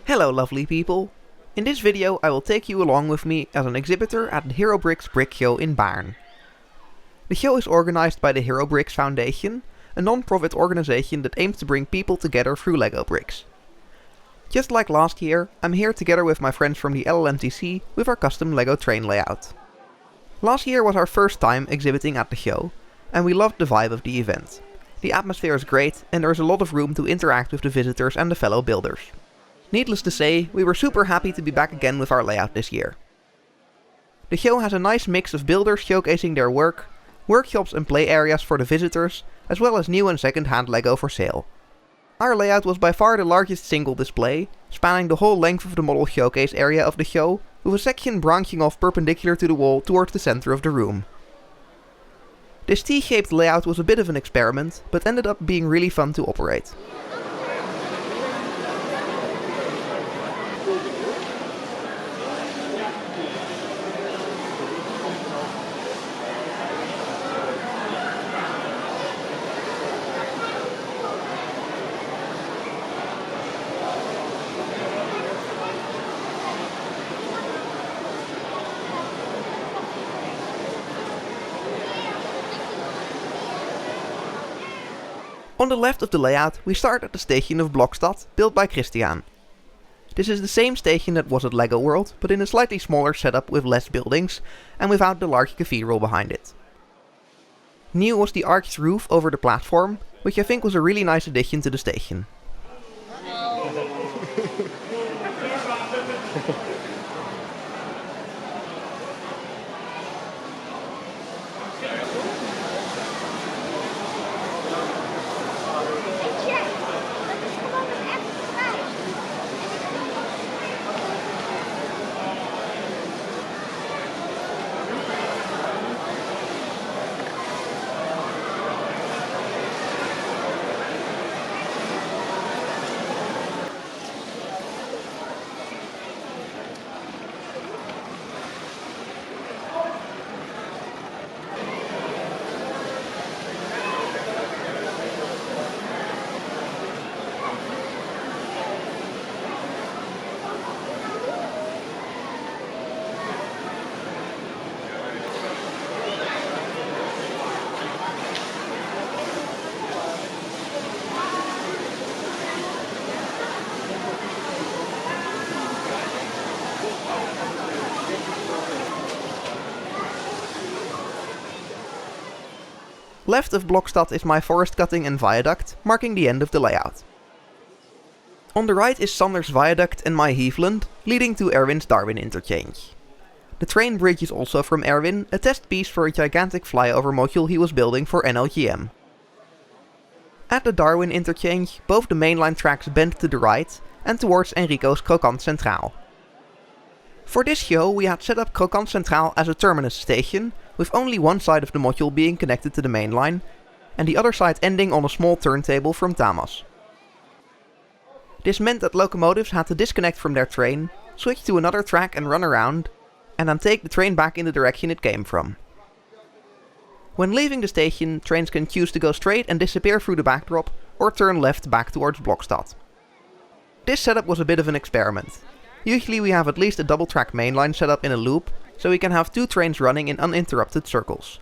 Hello lovely people! In this video I will take you along with me as an exhibitor at the Herobricks Brickshow in Baarn. The show is organized by the Herobricks Foundation, a non-profit organization that aims to bring people together through Lego bricks. Just like last year, I'm here together with my friends from the LLMTC with our custom Lego train layout. Last year was our first time exhibiting at the show, and we loved the vibe of the event. The atmosphere is great and there is a lot of room to interact with the visitors and the fellow builders. Needless to say, we were super happy to be back again with our layout this year. The show has a nice mix of builders showcasing their work, workshops and play areas for the visitors, as well as new and second-hand Lego for sale. Our layout was by far the largest single display, spanning the whole length of the model showcase area of the show, with a section branching off perpendicular to the wall towards the center of the room. This T-shaped layout was a bit of an experiment, but ended up being really fun to operate. On the left of the layout, we start at the station of Blokstad, built by Christiaan. This is the same station that was at Lego World, but in a slightly smaller setup with less buildings, and without the large cathedral behind it. New was the arched roof over the platform, which I think was a really nice addition to the station. Left of Blokstad is my forest cutting and viaduct, marking the end of the layout. On the right is Sander's viaduct and my heathland, leading to Erwin's Darwin interchange. The train bridge is also from Erwin, a test piece for a gigantic flyover module he was building for NLGM. At the Darwin interchange, both the mainline tracks bend to the right and towards Enrico's Krokant Centraal. For this show we had set up Krokant Centraal as a terminus station, with only one side of the module being connected to the main line, and the other side ending on a small turntable from Tamás. This meant that locomotives had to disconnect from their train, switch to another track and run around, and then take the train back in the direction it came from. When leaving the station, trains can choose to go straight and disappear through the backdrop, or turn left back towards Blokstad. This setup was a bit of an experiment. Usually we have at least a double track mainline set up in a loop, so we can have two trains running in uninterrupted circles.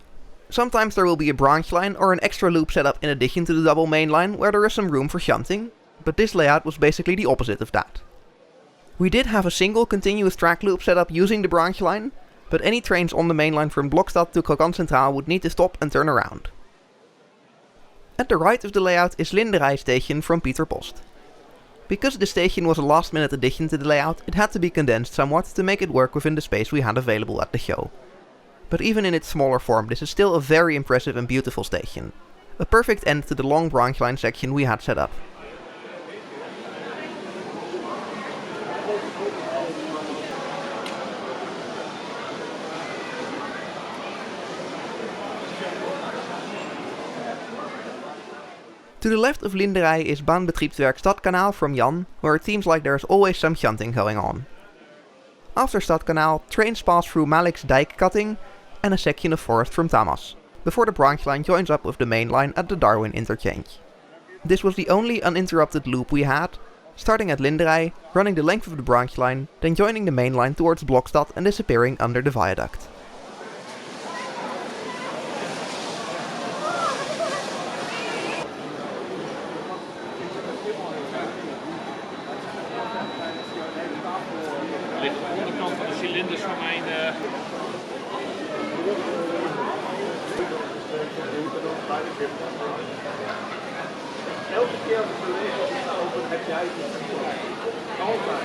Sometimes there will be a branch line or an extra loop set up in addition to the double main line where there is some room for shunting, but this layout was basically the opposite of that. We did have a single continuous track loop set up using the branch line, but any trains on the main line from Blokstad to Krokant Centraal would need to stop and turn around. At the right of the layout is Linderij station from Pieter Post. Because the station was a last minute addition to the layout, it had to be condensed somewhat to make it work within the space we had available at the show. But even in its smaller form, this is still a very impressive and beautiful station. A perfect end to the long branch line section we had set up. To the left of Linderij is Bahnbetriebswerk Stadtkanal from Jan, where it seems like there's always some shunting going on. After Stadtkanal, trains pass through Malik's dike cutting and a section of forest from Tamás, before the branch line joins up with the main line at the Darwin interchange. This was the only uninterrupted loop we had, starting at Linderij, running the length of the branch line, then joining the main line towards Blokstad and disappearing under the viaduct. Ligt aan de onderkant van de cilinders van mijn... Elke keer als de beweging is open, heb jij het altijd.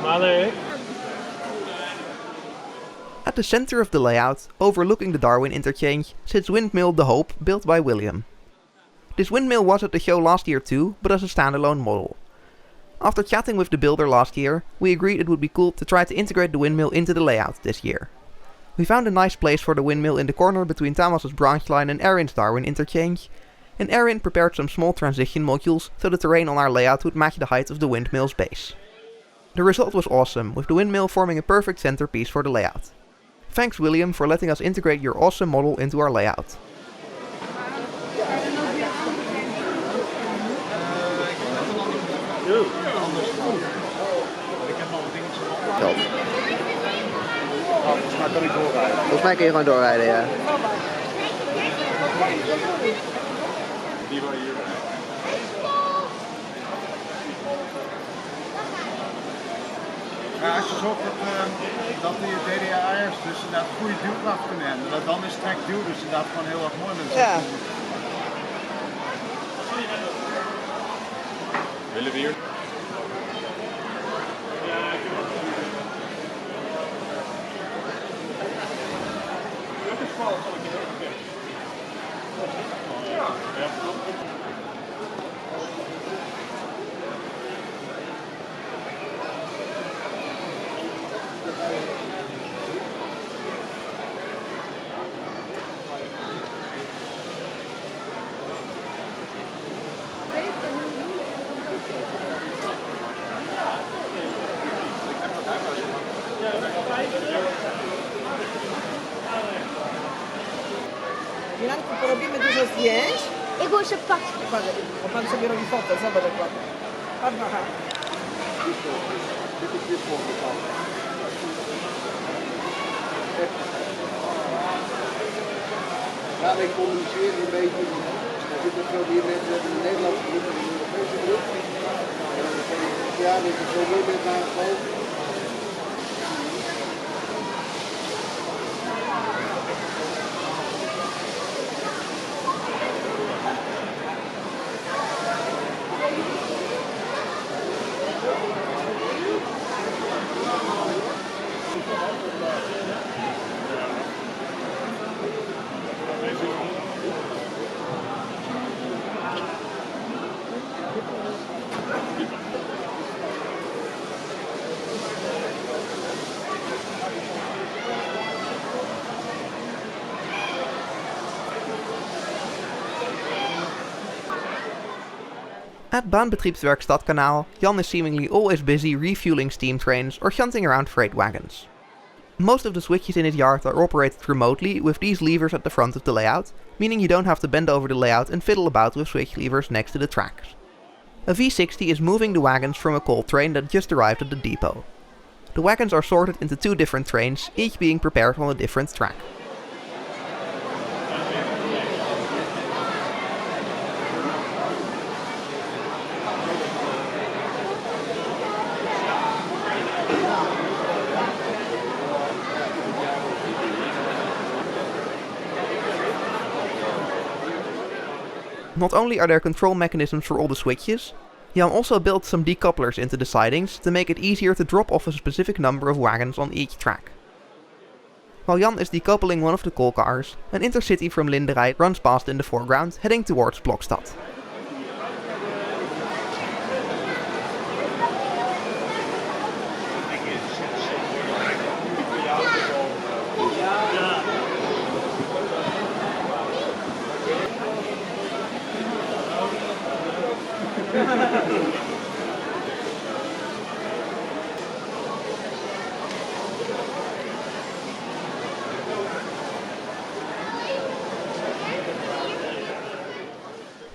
Malik. At the center of the layout, overlooking the Darwin interchange, sits windmill The Hope, built by William. This windmill was at the show last year too, but as a standalone model. After chatting with the builder last year, we agreed it would be cool to try to integrate the windmill into the layout this year. We found a nice place for the windmill in the corner between Tamás' branch line and Erwin's Darwin interchange, and Erwin prepared some small transition modules so the terrain on our layout would match the height of the windmill's base. The result was awesome, with the windmill forming a perfect centerpiece for the layout. Thanks William for letting us integrate your awesome model into our layout. Volgens mij kan ik doorrijden. Volgens mij kun je gewoon doorrijden, ja. Die wil je hier. Ja, als je zorgt dat die DDA's dus inderdaad goede duwkracht kunnen hebben, dan is track duw dus inderdaad gewoon heel erg mooi met Ja. Willen we hier? Milanku, porobimy dużo zdjęć. Ik wou ze pakken. Bo pan sobie robi fotę, zobacz jak ładnie. Pan macha. Ja, wij communiceren een beetje. Er zitten veel meer mensen, we hebben een Nederlandse groep en een Europese groep. Ja, dit is zo mooi met elkaar gelopen. At baanbetriebswerk Stadtkanal, Jan is seemingly always busy refueling steam trains or shunting around freight wagons. Most of the switches in his yard are operated remotely with these levers at the front of the layout, meaning you don't have to bend over the layout and fiddle about with switch levers next to the tracks. A V60 is moving the wagons from a coal train that just arrived at the depot. The wagons are sorted into two different trains, each being prepared on a different track. Not only are there control mechanisms for all the switches, Jan also built some decouplers into the sidings to make it easier to drop off a specific number of wagons on each track. While Jan is decoupling one of the coal cars, an intercity from Linderij runs past in the foreground, heading towards Blokstad.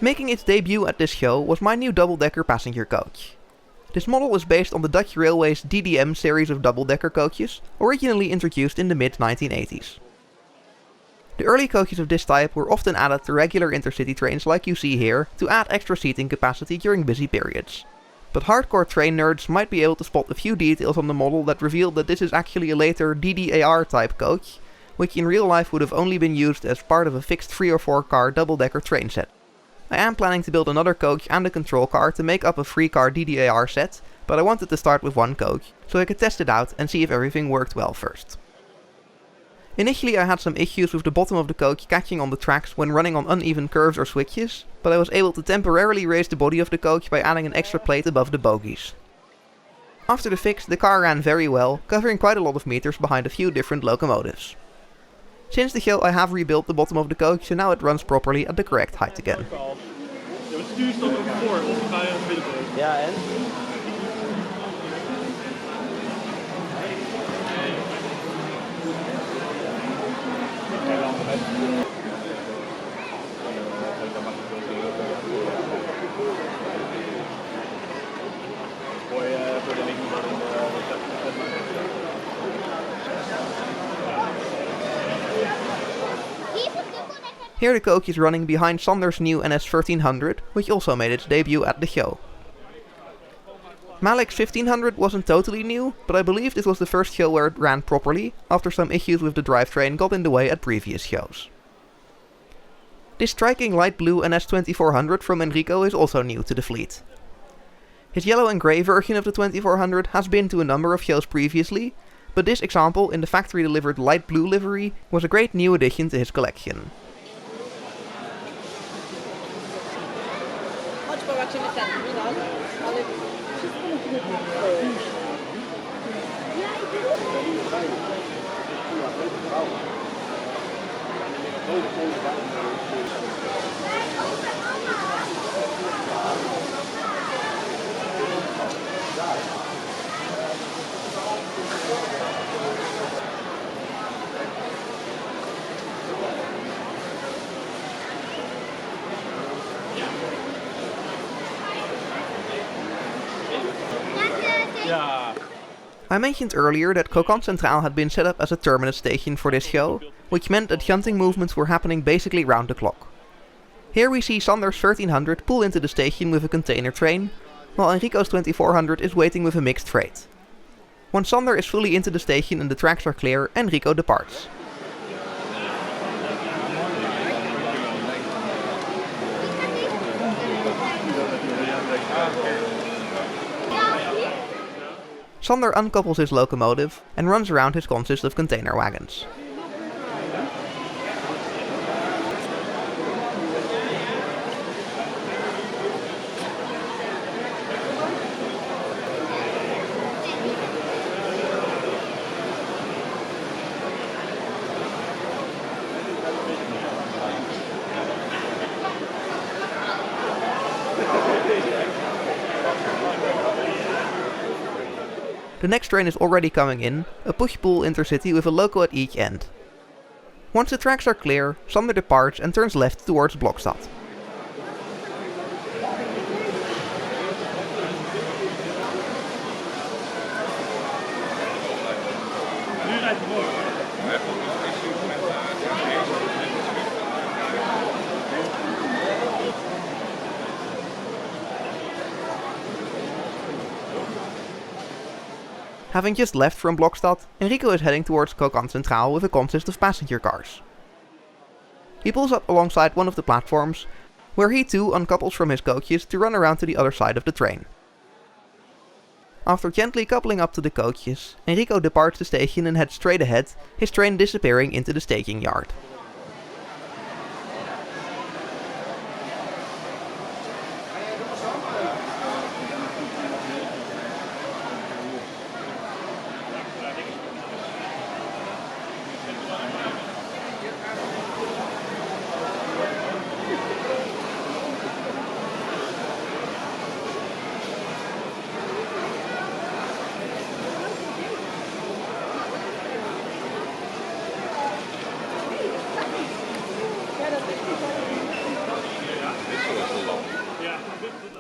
Making its debut at this show was my new double-decker passenger coach. This model is based on the Dutch Railway's DDM series of double-decker coaches, originally introduced in the mid-1980s. The early coaches of this type were often added to regular intercity trains like you see here to add extra seating capacity during busy periods. But hardcore train nerds might be able to spot a few details on the model that revealed that this is actually a later DDAR type coach, which in real life would have only been used as part of a fixed 3 or 4 car double-decker train set. I am planning to build another coach and a control car to make up a 3-car DDAR set, but I wanted to start with one coach, so I could test it out and see if everything worked well first. Initially I had some issues with the bottom of the coach catching on the tracks when running on uneven curves or switches, but I was able to temporarily raise the body of the coach by adding an extra plate above the bogies. After the fix, the car ran very well, covering quite a lot of meters behind a few different locomotives. Since the show I have rebuilt the bottom of the coach, so now it runs properly at the correct height again. Ja, het stuur staat ook voor, of ga je in het middenpunt? Ja, en? Here the coach is running behind Sander's new NS 1300, which also made its debut at the show. Malik's 1500 wasn't totally new, but I believe this was the first show where it ran properly, after some issues with the drivetrain got in the way at previous shows. This striking light blue NS 2400 from Enrico is also new to the fleet. His yellow and grey version of the 2400 has been to a number of shows previously, but this example in the factory delivered light blue livery was a great new addition to his collection. Ja. I mentioned earlier that Krokant Centraal had been set up as a terminus station for this show, which meant that shunting movements were happening basically round the clock. Here we see Sander's 1300 pull into the station with a container train, while Enrico's 2400 is waiting with a mixed freight. Once Sander is fully into the station and the tracks are clear, Enrico departs. Sander uncouples his locomotive and runs around his consist of container wagons. The next train is already coming in, a push-pull intercity with a loco at each end. Once the tracks are clear, Sander departs and turns left towards Blokstad. Nu rijdt hij voor. Having just left from Blokstad, Enrico is heading towards Krokant Centraal with a consist of passenger cars. He pulls up alongside one of the platforms, where he too uncouples from his coaches to run around to the other side of the train. After gently coupling up to the coaches, Enrico departs the station and heads straight ahead, his train disappearing into the staging yard.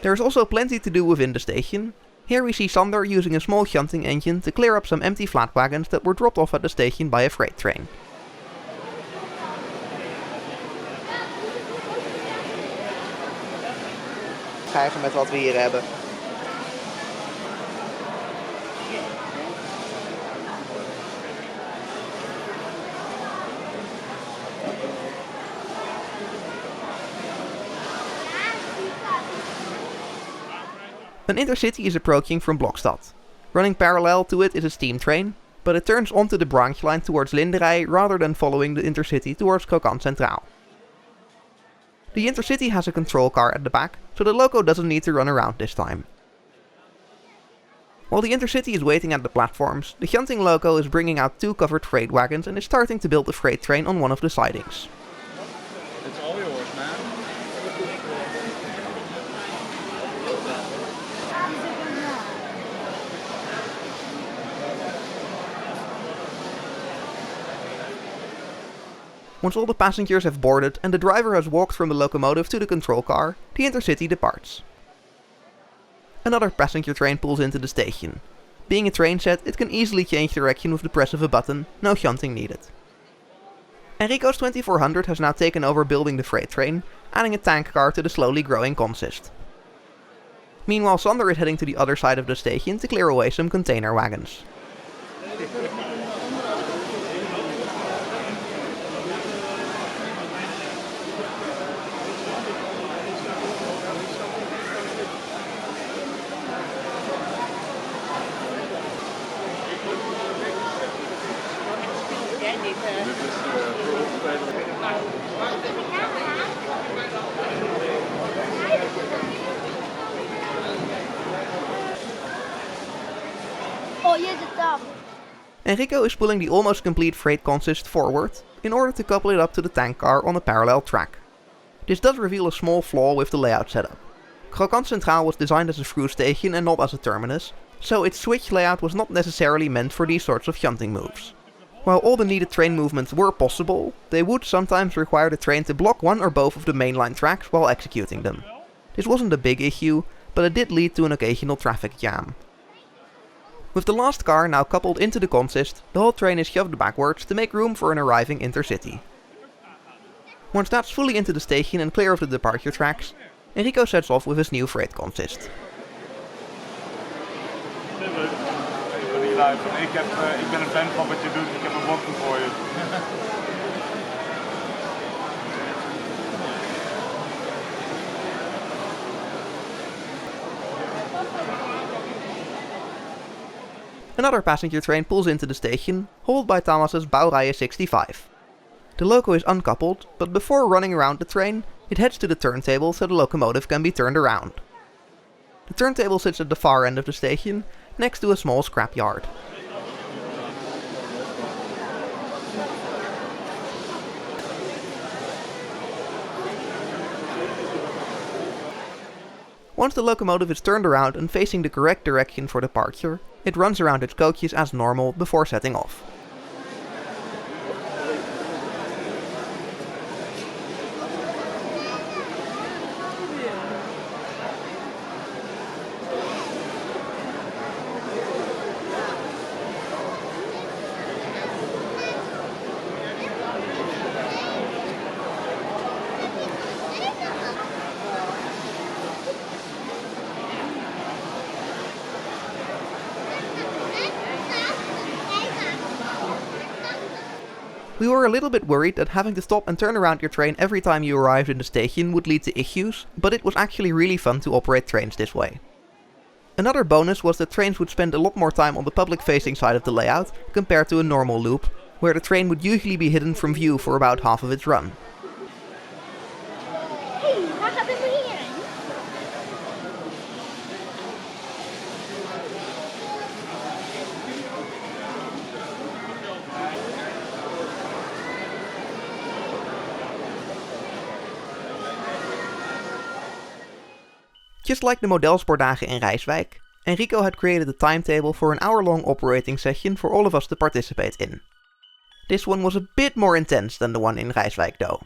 There is also plenty to do within the station. Here we see Sander using a small shunting engine to clear up some empty flat wagons that were dropped off at the station by a freight train. Ga even met wat we hier hebben. An intercity is approaching from Blokstad. Running parallel to it is a steam train, but it turns onto the branch line towards Linderij rather than following the intercity towards Krokant Centraal. The intercity has a control car at the back, so the loco doesn't need to run around this time. While the intercity is waiting at the platforms, the shunting loco is bringing out 2 covered freight wagons and is starting to build the freight train on one of the sidings. It's all yours, man. Once all the passengers have boarded and the driver has walked from the locomotive to the control car, the intercity departs. Another passenger train pulls into the station. Being a train set, it can easily change direction with the press of a button, no shunting needed. Enrico's 2400 has now taken over building the freight train, adding a tank car to the slowly growing consist. Meanwhile, Sander is heading to the other side of the station to clear away some container wagons. Oh, here's the top. Enrico is pulling the almost complete freight consist forward in order to couple it up to the tank car on a parallel track. This does reveal a small flaw with the layout setup. Krokant Centraal was designed as a through station and not as a terminus, so its switch layout was not necessarily meant for these sorts of shunting moves. While all the needed train movements were possible, they would sometimes require the train to block one or both of the mainline tracks while executing them. This wasn't a big issue, but it did lead to an occasional traffic jam. With the last car now coupled into the consist, the whole train is shoved backwards to make room for an arriving intercity. Once that's fully into the station and clear of the departure tracks, Enrico sets off with his new freight consist. Ik ben een fan van wat je doet, ik heb een bokje voor je. Another passenger train pulls into the station, hauled by Tamás's Bouwrijen 65. The loco is uncoupled, but before running around the train, it heads to the turntable so the locomotive can be turned around. The turntable sits at the far end of the station, next to a small scrapyard. Once the locomotive is turned around and facing the correct direction for departure, it runs around its coaches as normal before setting off. We were a little bit worried that having to stop and turn around your train every time you arrived in the station would lead to issues, but it was actually really fun to operate trains this way. Another bonus was that trains would spend a lot more time on the public facing side of the layout compared to a normal loop, where the train would usually be hidden from view for about half of its run. Hey, waar gaat dit hierheen? Just like the modelspoordagen in Rijswijk, Enrico had created a timetable for an hour-long operating session for all of us to participate in. This one was a bit more intense than the one in Rijswijk though.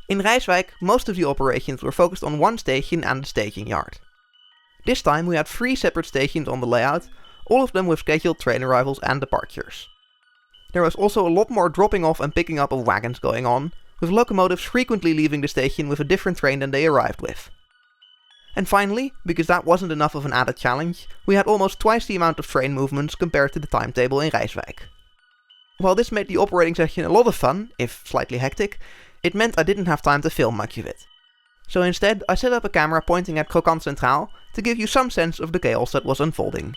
In Rijswijk, most of the operations were focused on one station and the staging yard. This time we had 3 separate stations on the layout, all of them with scheduled train arrivals and departures. There was also a lot more dropping off and picking up of wagons going on, with locomotives frequently leaving the station with a different train than they arrived with. And finally, because that wasn't enough of an added challenge, we had almost twice the amount of train movements compared to the timetable in Rijswijk. While this made the operating session a lot of fun, if slightly hectic, it meant I didn't have time to film much of it. So instead I set up a camera pointing at Krokant Centraal to give you some sense of the chaos that was unfolding.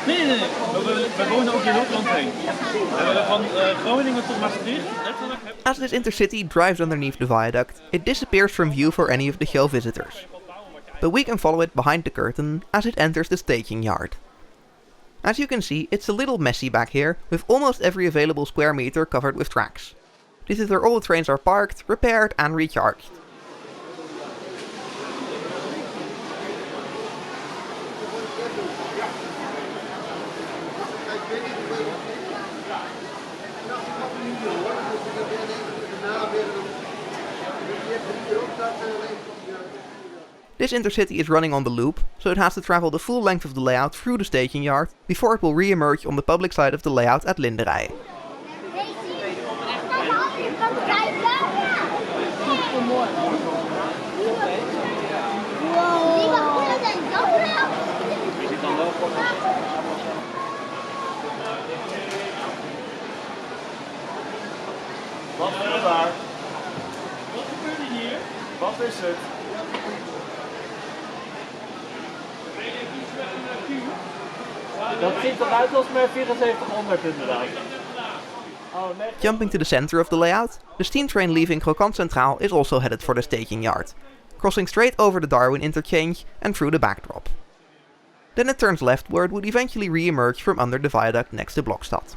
Nee. We wonen ook hier heel rond heen. Van Groningen tot Maastricht. As this intercity drives underneath the viaduct, it disappears from view for any of the show visitors. But we can follow it behind the curtain as it enters the staging yard. As you can see, it's a little messy back here, with almost every available square meter covered with tracks. This is where all the trains are parked, repaired and recharged. This intercity is running on the loop, so it has to travel the full length of the layout through the staging yard before it will re-emerge on the public side of the layout at Linderij. Wat gebeurt daar? Wat gebeurt er hier? Wat is het? Dat ziet eruit als mijn 7400 inderdaad. Oh, nee. Jumping to the center of the layout, the steam train leaving Krokant Centraal is also headed for the staging yard, crossing straight over the Darwin interchange and through the backdrop. Then it turns left where it would eventually re-emerge from under the viaduct next to Blokstad.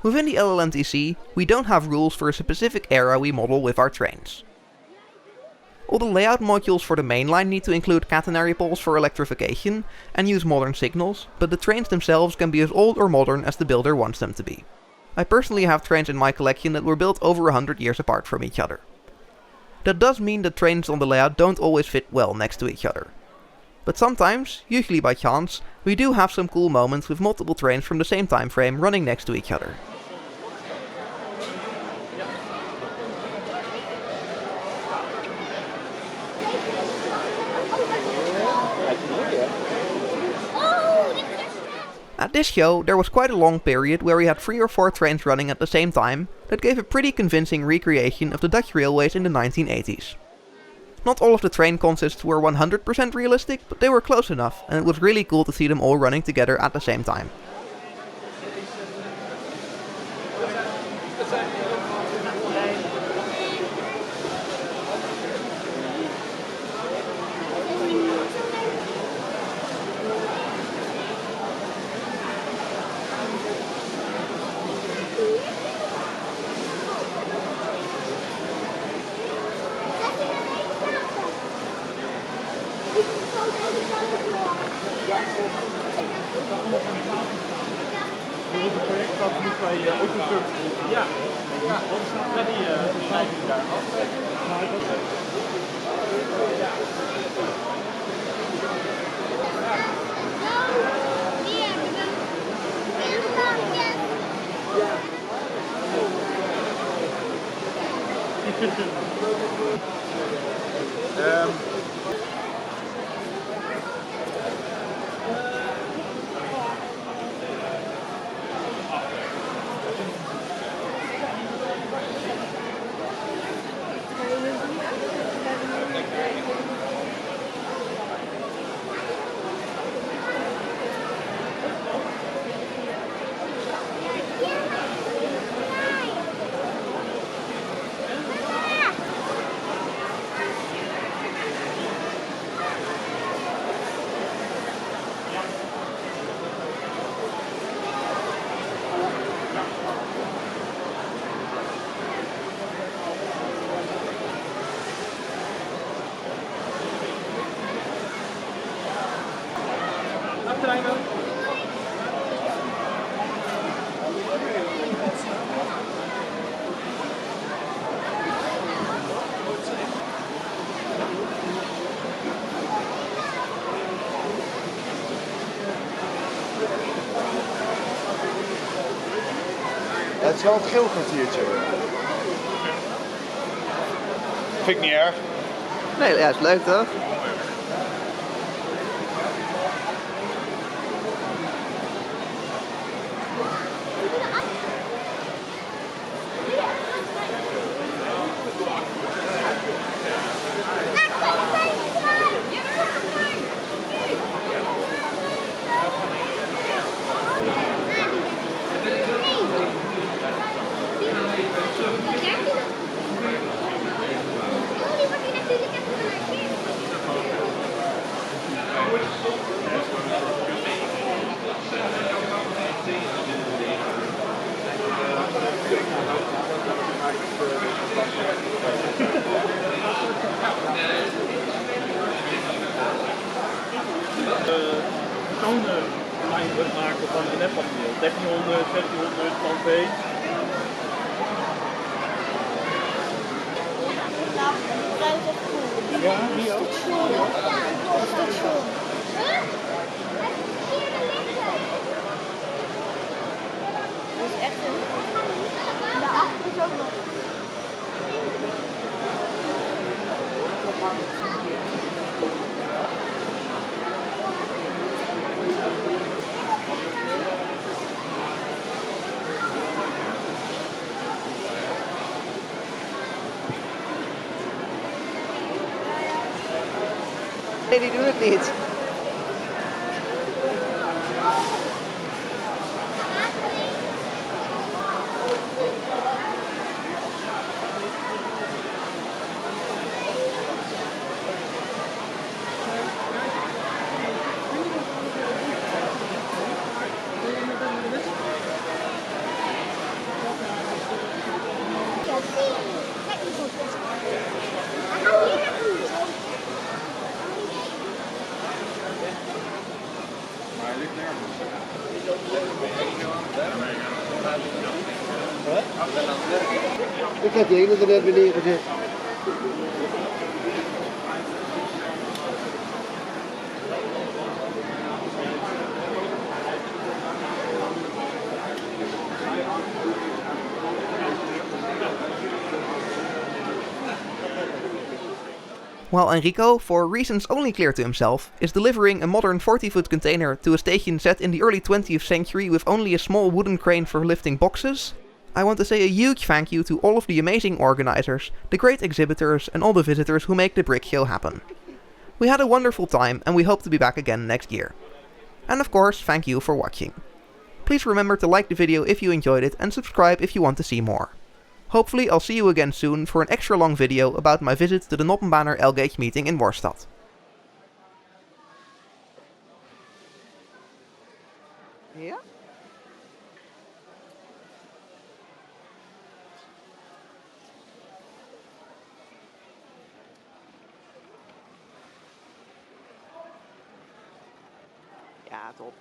Within the LLMTC, we don't have rules for a specific era we model with our trains. All the layout modules for the main line need to include catenary poles for electrification and use modern signals, but the trains themselves can be as old or modern as the builder wants them to be. I personally have trains in my collection that were built over 100 years apart from each other. That does mean that trains on the layout don't always fit well next to each other. But sometimes, usually by chance, we do have some cool moments with multiple trains from the same time frame running next to each other. At this show, there was quite a long period where we had 3 or 4 trains running at the same time that gave a pretty convincing recreation of the Dutch railways in the 1980s. Not all of the train consists were 100% realistic, but they were close enough, and it was really cool to see them all running together at the same time. Dit is een project dat moet bij autoclub. Ja. Ja, die schrijven we daar af. Het is wel het geel kwartiertje. Vind ik niet erg. Nee, ja, is leuk toch? Line maken van de neppaneel. 1300, 1600, plan B. Ja, die ook. Dat is echt een... Daarachter is ook nog. Nee, die doen het niet. Ik heb die ene er net weer neergezet. While Enrico, for reasons only clear to himself, is delivering a modern 40-foot container to a station set in the early 20th century with only a small wooden crane for lifting boxes, I want to say a huge thank you to all of the amazing organizers, the great exhibitors and all the visitors who make the Brick Show happen. We had a wonderful time and we hope to be back again next year. And of course, thank you for watching. Please remember to like the video if you enjoyed it and subscribe if you want to see more. Hopefully I'll see you again soon for an extra long video about my visit to the Noppenbaner L-Gauge meeting in Worstad. Ja? staat op.